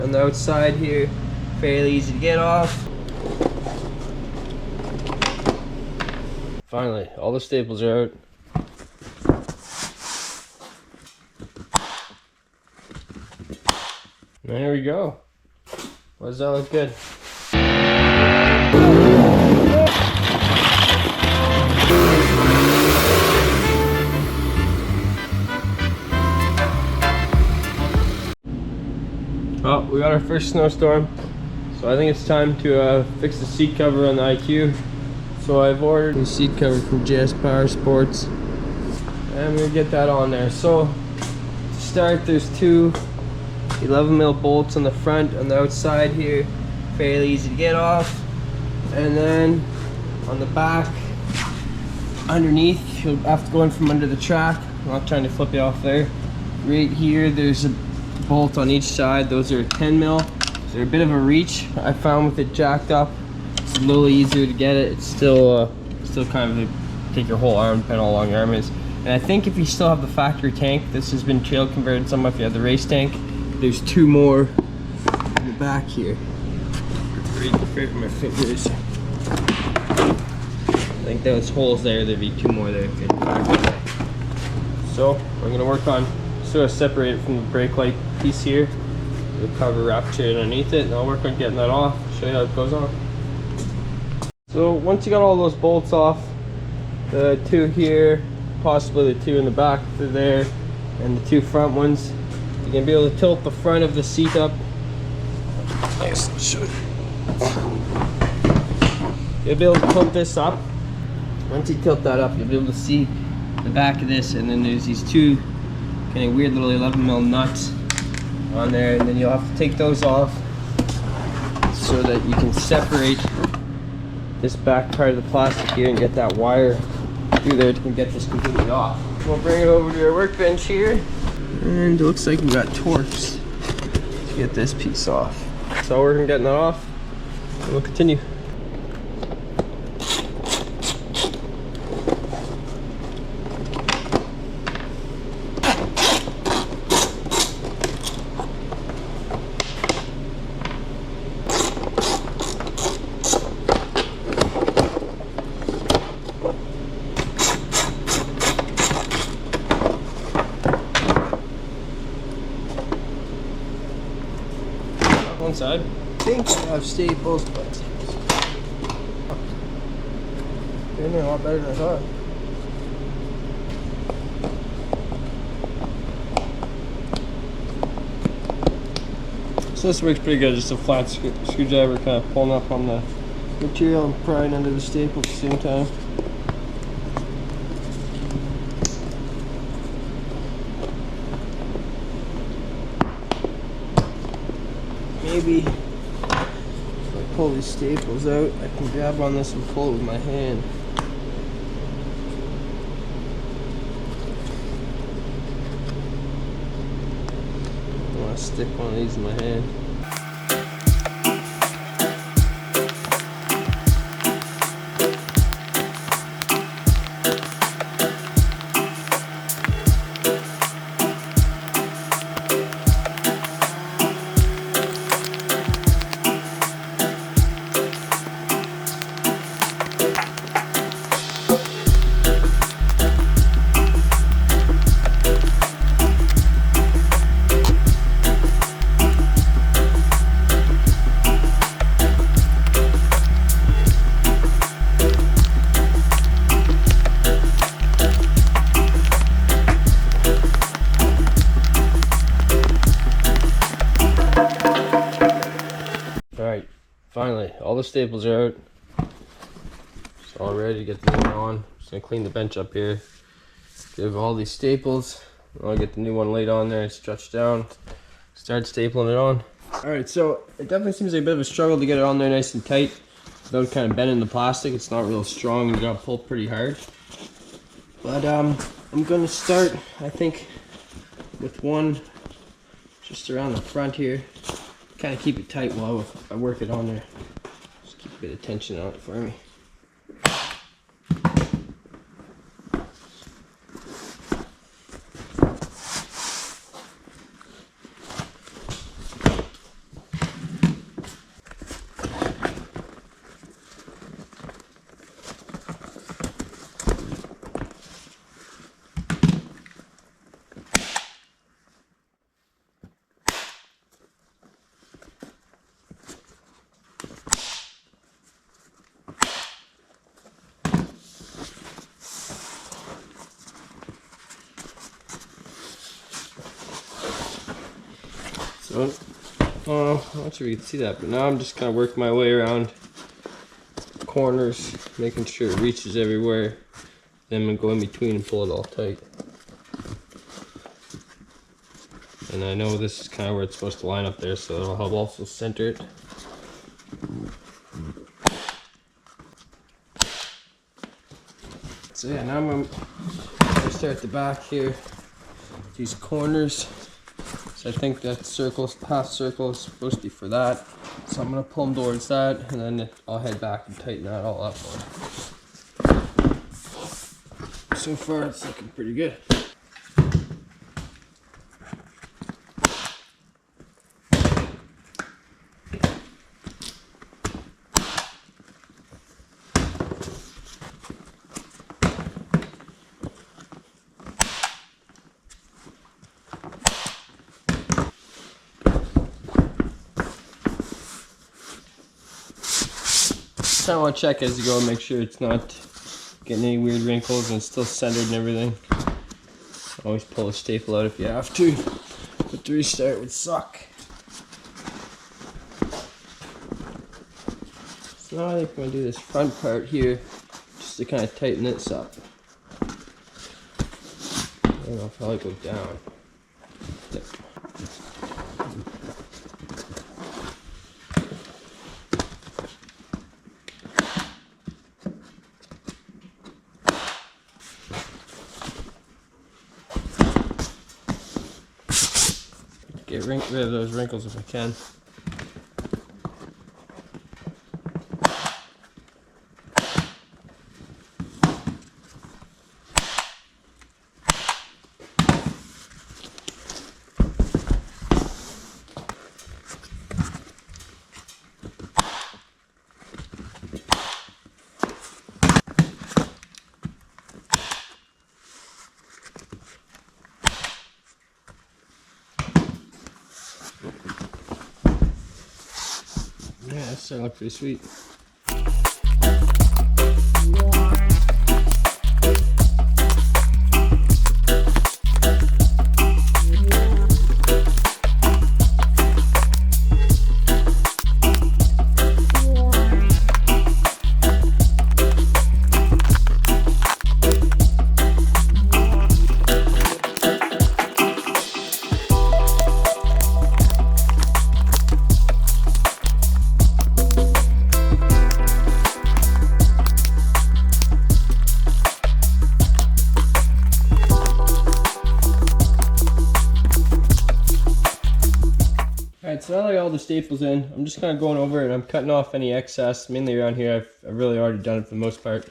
On the outside here, fairly easy to get off. Finally, all the staples are out. There we go. Why does that look good? Well, we got our first snowstorm, so I think it's time to fix the seat cover on the IQ. So I've ordered a seat cover from J&S Powersports, and I'm gonna get that on there. So to start, there's two 11mm bolts on the front. On the outside here, fairly easy to get off, and then on the back underneath, you'll have to go in from under the track. I'm not trying to flip you off there. Right here, there's a bolt on each side. Those are 10mm. So they're a bit of a reach. I found with it jacked up, it's a little easier to get it. It's still kind of take your whole arm, depending on how long your arm is. And I think if you still have the factory tank, this has been trail converted some if you have the race tank. There's two more in the back here. Right where my fingers. I think those holes there, there'd be two more there. So we're gonna work on sort of separate it from the brake light piece here. The cover wrap chain underneath it, and I'll work on getting that off. Show you how it goes on. So once you got all those bolts off, the two here, possibly the two in the back through there, and the two front ones, you're gonna be able to tilt the front of the seat up. Nice, let's show you. You'll be able to tilt this up. Once you tilt that up, you'll be able to see the back of this, and then there's these two kind of weird little 11mm nuts on there, and then you'll have to take those off so that you can separate this back part of the plastic here and get that wire through there to get this completely off. We'll bring it over to our workbench here, and it looks like we got Torx to get this piece off. So we're getting that off, and we'll continue. One side. I think I have staples, but they're doing a lot better than I thought. So this works pretty good, just a flat screwdriver kind of pulling up on the material and prying under the staple at the same time. Maybe if I pull these staples out, I can grab on this and pull it with my hand. I want to stick one of these in my hand. Alright, finally, all the staples are out. It's all ready to get the new one on. Just gonna clean the bench up here. Give all these staples. I'll get the new one laid on there, stretch down, start stapling it on. Alright, so it definitely seems like a bit of a struggle to get it on there nice and tight without kind of bending the plastic. It's not real strong, you gotta pull pretty hard. But I'm gonna start, I think, with one just around the front here. Kind of keep it tight while I work it on there. Just keep a bit of tension on it for me. So, I'm not sure if you can see that, but now I'm just kind of working my way around corners, making sure it reaches everywhere. Then I'm going to go in between and pull it all tight. And I know this is kind of where it's supposed to line up there, so it'll help also center it. So yeah, now I'm going to start at the back here. These corners. So I think that circle, half circle is supposed to be for that. So I'm going to pull them towards that, and then I'll head back and tighten that all up. So far it's looking pretty good. I want to check as you go and make sure it's not getting any weird wrinkles and it's still centered and everything. Always pull a staple out if you have to, but the restart would suck. So now I think I'm going to do this front part here just to kind of tighten this up. I don't know if I'll go down. Yep. Get rid of those wrinkles if I can. Yeah, that's starting to look pretty sweet. Alright, so now that I got all the staples in, I'm just kind of going over it and I'm cutting off any excess. Mainly around here, I've really already done it for the most part.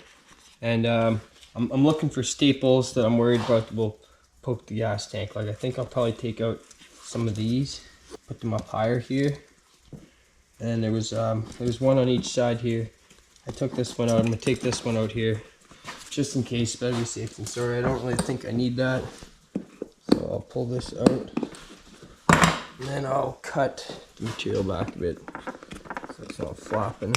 And I'm looking for staples that I'm worried about will poke the gas tank. Like I think I'll probably take out some of these, put them up higher here. And there was one on each side here. I took this one out. I'm going to take this one out here just in case, better be safe than sorry. I don't really think I need that. So I'll pull this out. And then I'll cut the material back a bit so it's not flopping.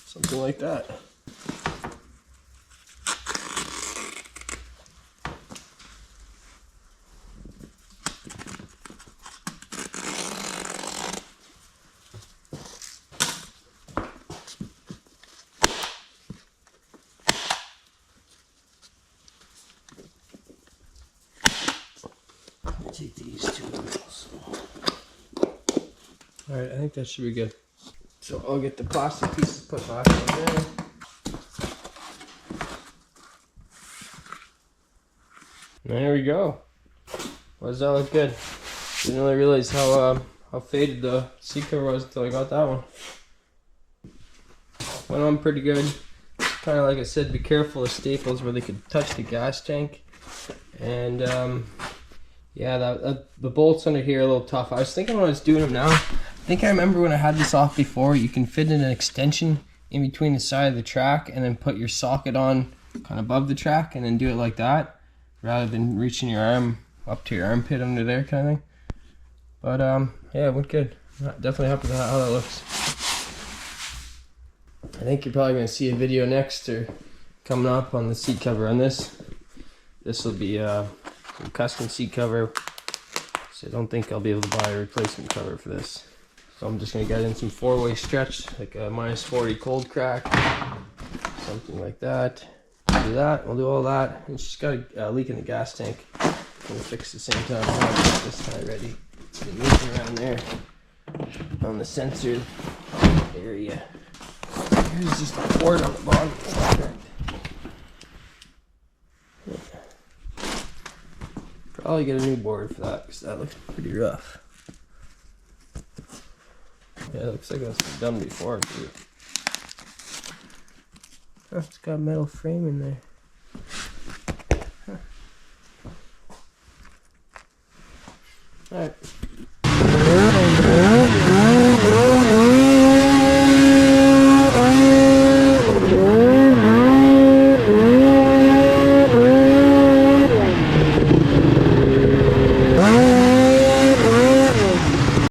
Something like that. Take these two wheels. Alright, I think that should be good. So I'll get the plastic pieces put back on there. There we go. Why does that look good? Didn't really realize how faded the seat cover was until I got that one. Went on pretty good. Kind of like I said, be careful of staples where they could touch the gas tank. And yeah, the bolts under here are a little tough. I was thinking when I was doing them now, I think I remember when I had this off before, you can fit in an extension in between the side of the track and then put your socket on kind of above the track and then do it like that, rather than reaching your arm up to your armpit under there kind of thing. But yeah, it went good. Definitely happy with how that looks. I think you're probably going to see a video next or coming up on the seat cover on this. This will be a custom seat cover, so I don't think I'll be able to buy a replacement cover for this. So I'm just going to get in some 4-way stretch, like a -40 cold crack, something like that. We'll do that, we'll do all that. And she's got a leak in the gas tank. I'm going to fix the same time. I'll get this guy ready. Been moving around there on the sensor area. Here's just the cord on the bottom. Probably get a new board for that because that looks pretty rough. Yeah, it looks like that's been done before too. Oh, it's got a metal frame in there. Huh. Alright.